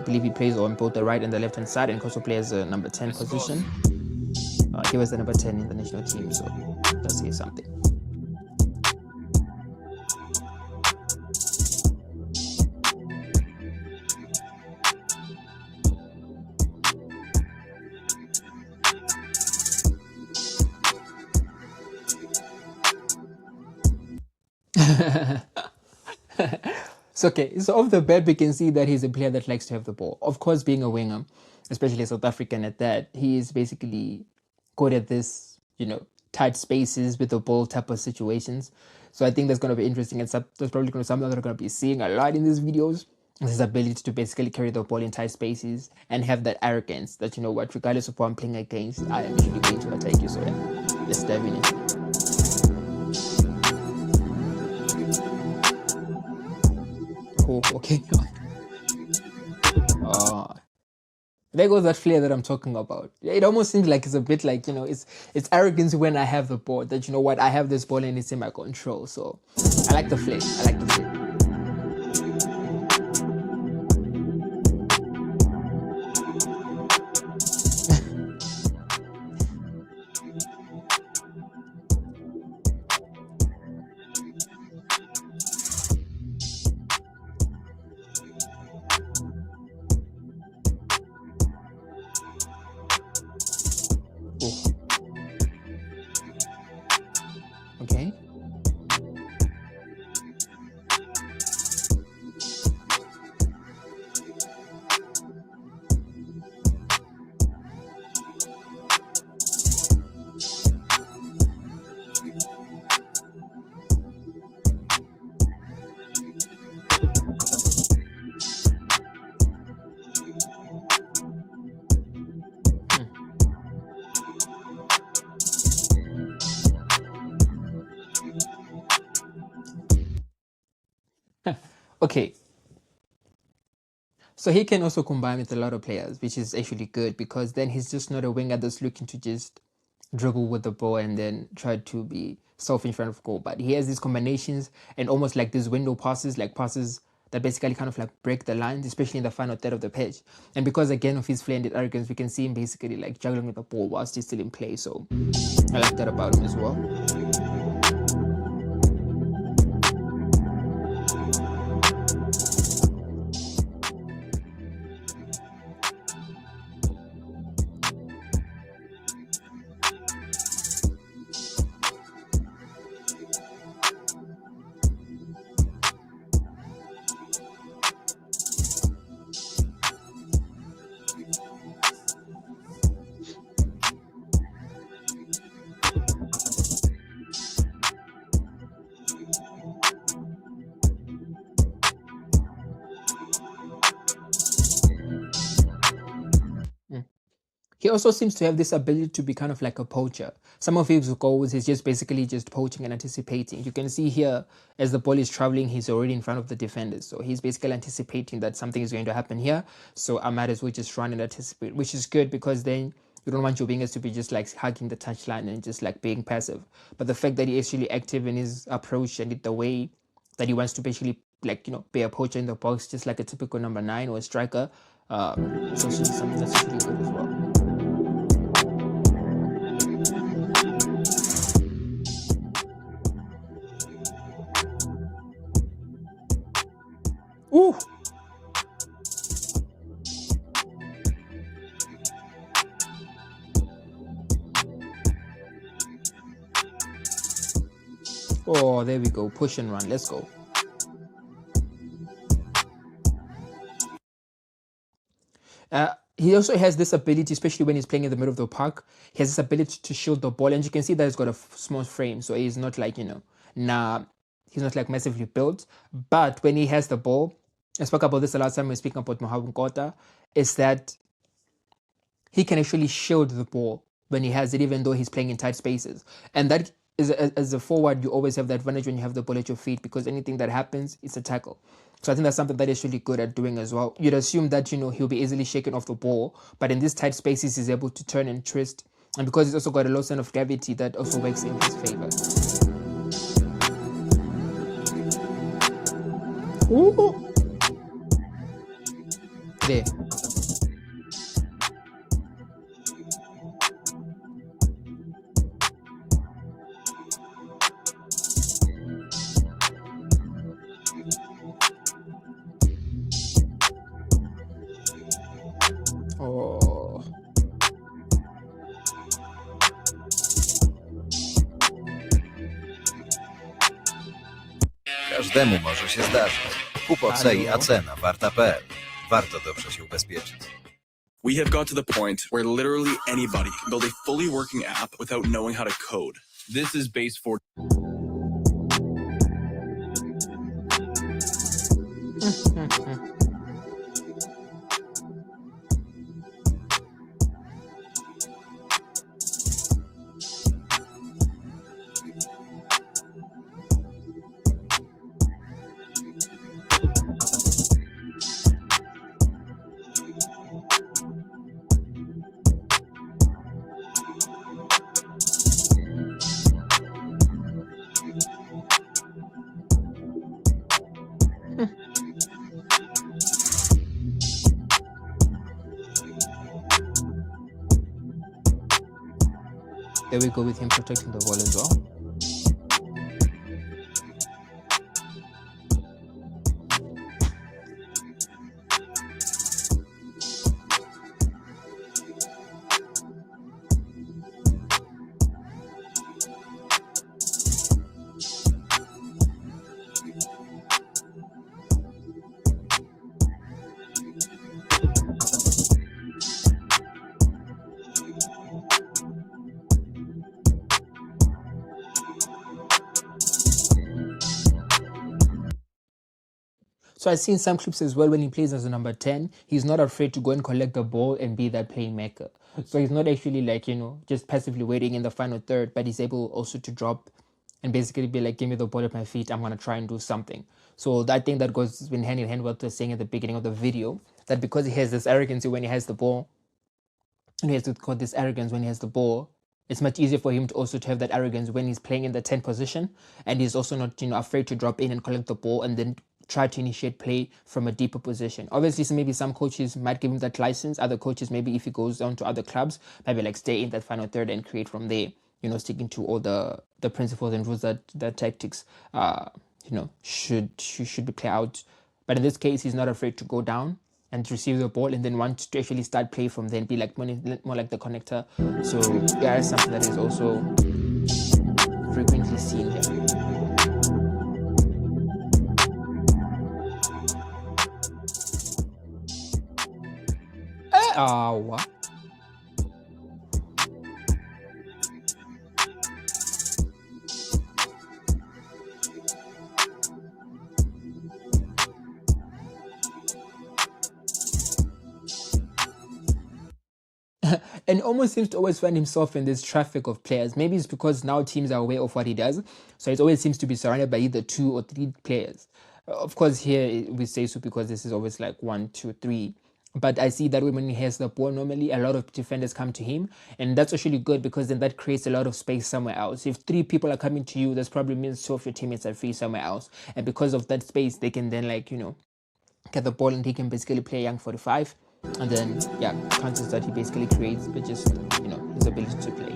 believe he plays on both the right and the left hand side, and also plays a number 10 position. He was the number 10 in the national team, so let's say something. So okay, so off the bat we can see that he's a player that likes to have the ball. Of course, being a winger, especially a South African at that, he is basically good at this, tight spaces with the ball type of situations. So I think that's going to be interesting, and that's probably going to be something that we're going to be seeing a lot in these videos. His ability to basically carry the ball in tight spaces and have that arrogance that, regardless of who I'm playing against, I am usually going to attack you. So yeah, let's dive in it. Oh, okay. There goes that flair that I'm talking about. It almost seems like it's a bit like, it's arrogance when I have the ball, that, I have this ball and it's in my control. So I like the flair. I like the flair. Okay. Okay. So he can also combine with a lot of players, which is actually good, because then he's just not a winger that's looking to just dribble with the ball and then try to be self in front of goal. But he has these combinations and almost like these window passes, like passes that basically kind of like break the lines, especially in the final third of the pitch. And because again of his flair arrogance, we can see him basically like juggling with the ball whilst he's still in play. So I like that about him as well. He also seems to have this ability to be kind of like a poacher. Some of his goals is just basically just poaching and anticipating. You can see here, as the ball is traveling, he's already in front of the defenders. So he's basically anticipating that something is going to happen here. So I might as well just run and anticipate, which is good, because then you don't want your wingers to be just like hugging the touchline and just like being passive. But the fact that he's actually active in his approach and the way that he wants to basically like, be a poacher in the box, just like a typical number 9 or a striker, it's also something that's really good as well. Ooh. Oh, there we go. Push and run. Let's go. He also has this ability, especially when he's playing in the middle of the park, he has this ability to shield the ball. And you can see that he's got a small frame. So he's not like, he's not like massively built. But when he has the ball, I spoke about this the last time we were speaking about Nkota, is that he can actually shield the ball when he has it, even though he's playing in tight spaces. And that is, as a forward, you always have that advantage when you have the ball at your feet, because anything that happens, it's a tackle. So I think that's something that he's really good at doing as well. You'd assume that, he'll be easily shaken off the ball, but in these tight spaces, he's able to turn and twist. And because he's also got a low center of gravity, that also works in his favor. Ooh. There. Oh. Każdemu może się zdarzyć. Kup OC i Halo. AC na warta.pl. Warto dobrze się ubezpieczyć. We have got to the point where literally anybody can build a fully working app without knowing how to code. This is Base 4. There we go with him protecting the ball as well. So I've seen some clips as well when he plays as a number 10. He's not afraid to go and collect the ball and be that playmaker. So he's not actually like, just passively waiting in the final third, but he's able also to drop and basically be like, give me the ball at my feet. I'm going to try and do something. So I think that goes hand in hand with what I was saying at the beginning of the video, that because he has this arrogance when he has the ball, and he has to call this arrogance when he has the ball, it's much easier for him to also to have that arrogance when he's playing in the 10 position, and he's also not afraid to drop in and collect the ball and then try to initiate play from a deeper position. Obviously, so maybe some coaches might give him that license. Other coaches, maybe if he goes on to other clubs, maybe like stay in that final third and create from there, sticking to all the principles and rules that tactics should be clear out. But in this case, he's not afraid to go down and receive the ball and then want to actually start play from there and be like more like the connector. So yeah, that's something that is also frequently seen here. What? And almost seems to always find himself in this traffic of players. Maybe it's because now teams are aware of what he does, so it always seems to be surrounded by either 2 or 3 players. Of course, here we say so because this is always like 1, 2, 3. But I see that when he has the ball, normally a lot of defenders come to him, and that's actually good because then that creates a lot of space somewhere else. If 3 people are coming to you, that probably means 2 of your teammates are free somewhere else, and because of that space, they can then get the ball and he can basically play a young 45. And then, chances that he basically creates, but just, his ability to play.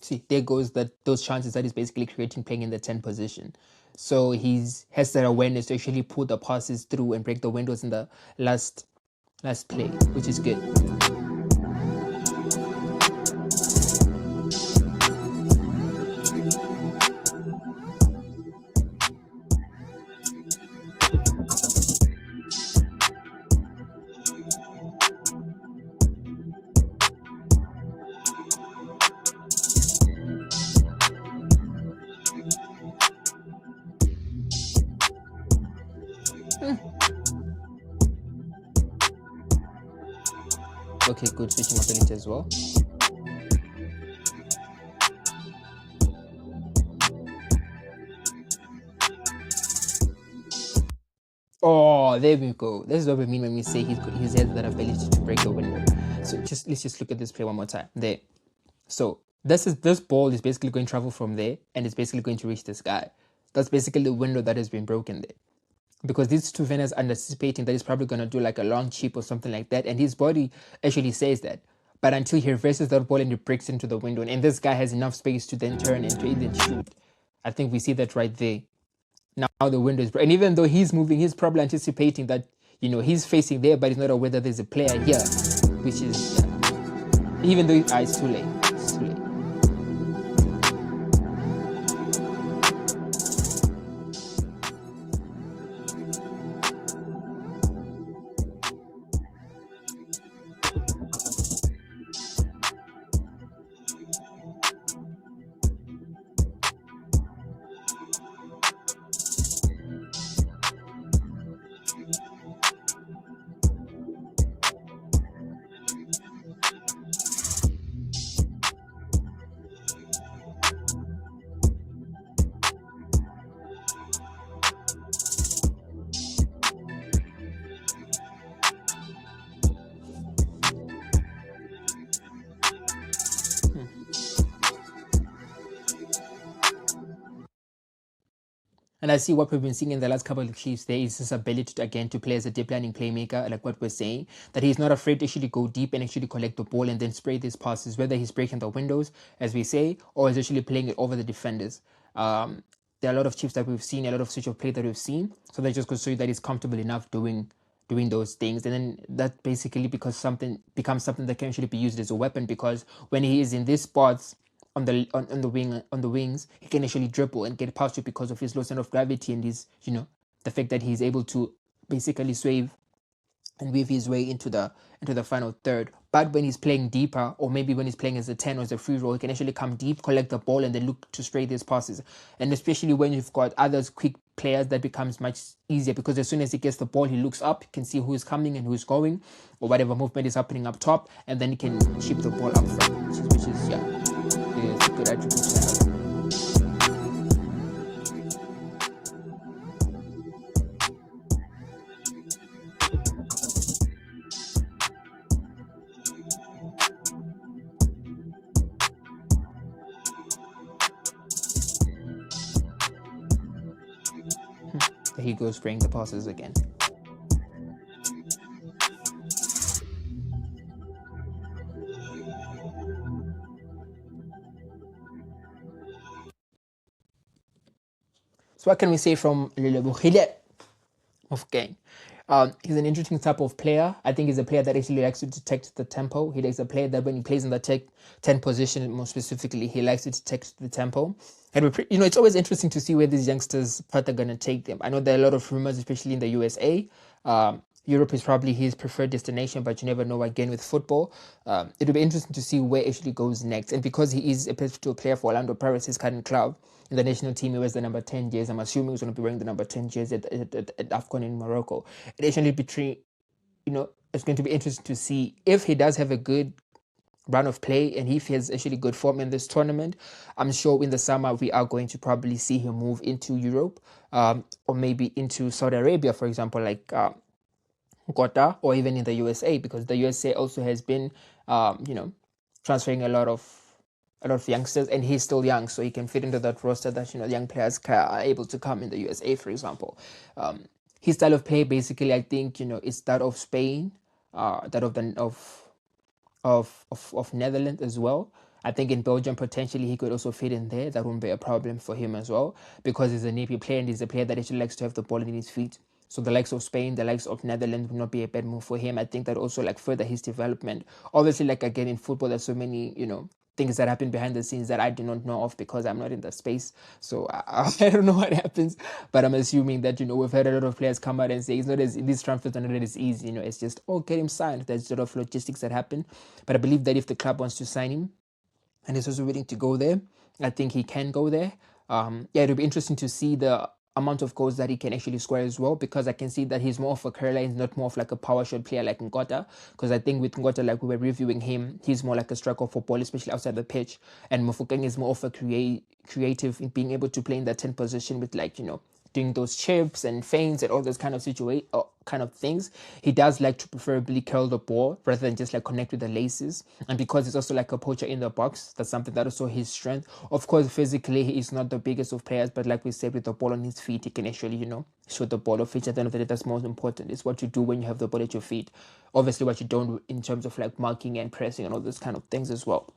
See, there goes those chances that he's basically creating playing in the 10 position. So he's has that awareness to actually pull the passes through and break the windows in the last play, which is good. Okay, good switching ability as well. Oh, there we go. This is what we mean when we say he has that ability to break the window. So let's just look at this play one more time. There. So this ball is basically going to travel from there, and it's basically going to reach this guy. That's basically the window that has been broken there. Because these two defenders are anticipating that he's probably going to do like a long chip or something like that, and his body actually says that. But until he reverses that ball and he breaks into the window, and this guy has enough space to then turn and to even shoot. I think we see that right there. Now the window is broken. And even though he's moving, he's probably anticipating that, he's facing there, but he's not aware that there's a player here, which is, even though it's too late. It's too late. And I see what we've been seeing in the last couple of Chiefs. There is his ability to, again, to play as a deep lining playmaker, like what we're saying, that he's not afraid to actually go deep and actually collect the ball and then spray these passes, whether he's breaking the windows, as we say, or he's actually playing it over the defenders. There are a lot of Chiefs that we've seen, a lot of switch of play that we've seen. So that just goes to show you that he's comfortable enough doing those things, and then that basically becomes something that can actually be used as a weapon, because when he is in these spots on the wings, he can actually dribble and get past you because of his low center of gravity and his, the fact that he's able to basically swave and weave his way into the final third. But when he's playing deeper, or maybe when he's playing as a 10 or as a free roll, he can actually come deep, collect the ball, and then look to stray these passes. And especially when you've got others quick players, that becomes much easier, because as soon as he gets the ball, he looks up, he can see who's coming and who's going, or whatever movement is happening up top, and then he can chip the ball up front, which is a good attribute to have. There he goes, spraying the passes again. So what can we say from Relebohile Mofokeng? He's an interesting type of player. I think he's a player that actually likes to detect the tempo. He likes a player that when he plays in the 10 position, more specifically, he likes to detect the tempo. And it's always interesting to see where these youngsters are going to take them. I know there are a lot of rumors, especially in the USA. Europe is probably his preferred destination, but you never know again with football. It'll be interesting to see where actually goes next. And because he is a pivotal player for Orlando Pirates, his current club, in the national team, he wears the number 10 jersey. I'm assuming he's going to be wearing the number 10 jersey at Afcon in Morocco. Additionally, it's going to be interesting to see if he does have a good run of play and if he has actually good form in this tournament. I'm sure in the summer we are going to probably see him move into Europe, or maybe into Saudi Arabia, for example, like Qatar, or even in the USA, because the USA also has been, transferring a lot of youngsters, and he's still young, so he can fit into that roster that young players are able to come in the USA, for example. His style of play, basically, I think is that of Spain, that of Netherlands as well. I think in Belgium potentially he could also fit in there. That won't be a problem for him as well, because he's a nappy player and he's a player that actually likes to have the ball in his feet. So the likes of Spain, the likes of Netherlands would not be a bad move for him. I think that also further his development. Obviously, again, in football, there's so many things that happen behind the scenes that I do not know of, because I'm not in the space. So I don't know what happens, but I'm assuming that we've had a lot of players come out and say these transfers are not as easy. It's just get him signed. There's a lot of logistics that happen, but I believe that if the club wants to sign him and is also willing to go there, I think he can go there. It'll be interesting to see the amount of goals that he can actually score as well, because I can see that he's more of a curler. He's not more of like a power shot player like Ngota, because I think with Ngota, like we were reviewing him, he's more like a striker for ball, especially outside the pitch, and Mofokeng is more of a creative in being able to play in that 10 position with, like, doing those chips and feints and all those kind of kind of things. He does like to preferably curl the ball rather than just like connect with the laces. And because he's also like a poacher in the box, that's something that also his strength. Of course, physically he is not the biggest of players, but like we said, with the ball on his feet, he can actually, shoot the ball off, which at the end of the day, that's most important. It's what you do when you have the ball at your feet. Obviously, what you don't in terms of like marking and pressing and all those kind of things as well.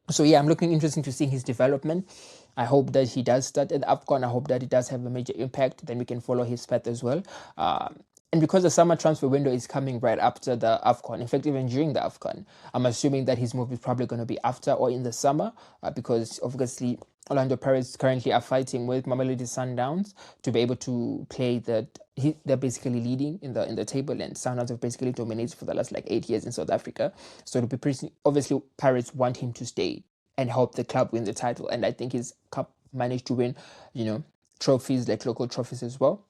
So yeah, I'm looking interesting to see his development. I hope that he does start at Afcon. I hope that he does have a major impact. Then we can follow his path as well. And because the summer transfer window is coming right after the Afcon, in fact, even during the Afcon, I'm assuming that his move is probably going to be after or in the summer, because obviously Orlando Pirates currently are fighting with Mamelodi Sundowns to be able to play that. They're basically leading in the table, and Sundowns have basically dominated for the last like 8 years in South Africa. So it'll be pretty obviously Pirates want him to stay and help the club win the title, and I think his club managed to win, trophies, like local trophies as well.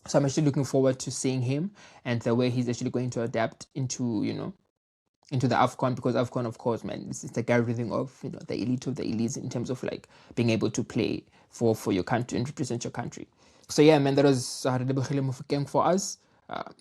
So I'm actually looking forward to seeing him and the way he's actually going to adapt into the Afcon, because Afcon, of course, man, this is the gathering of the elite of the elites in terms of like being able to play for your country and represent your country. So yeah, man, that was Relebohile Mofokeng for us.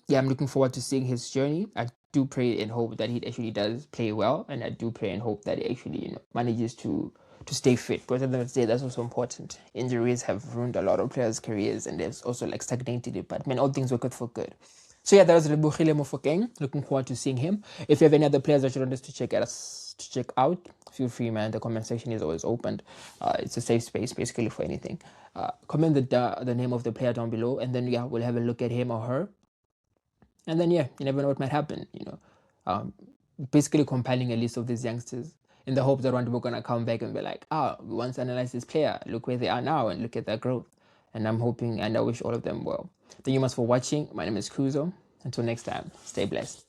Yeah, I'm looking forward to seeing his journey. I do pray and hope that he actually does play well, and I do pray and hope that he actually manages to stay fit, because at the end of the day, that's also important. Injuries have ruined a lot of players' careers, and they've also like stagnated it. But man, all things work out for good. So yeah, that was Relebohile Mofokeng. Looking forward to seeing him. If you have any other players that you want us to check out, feel free, man. The comment section is always open. It's a safe space, basically, for anything. Comment the name of the player down below, and then yeah, we'll have a look at him or her. And then yeah, you never know what might happen. Basically compiling a list of these youngsters in the hope that one day we're gonna come back and be like, we once analyzed this player. Look where they are now, and look at their growth. And I'm hoping and I wish all of them well. Thank you much for watching. My name is Kuzo. Until next time, stay blessed.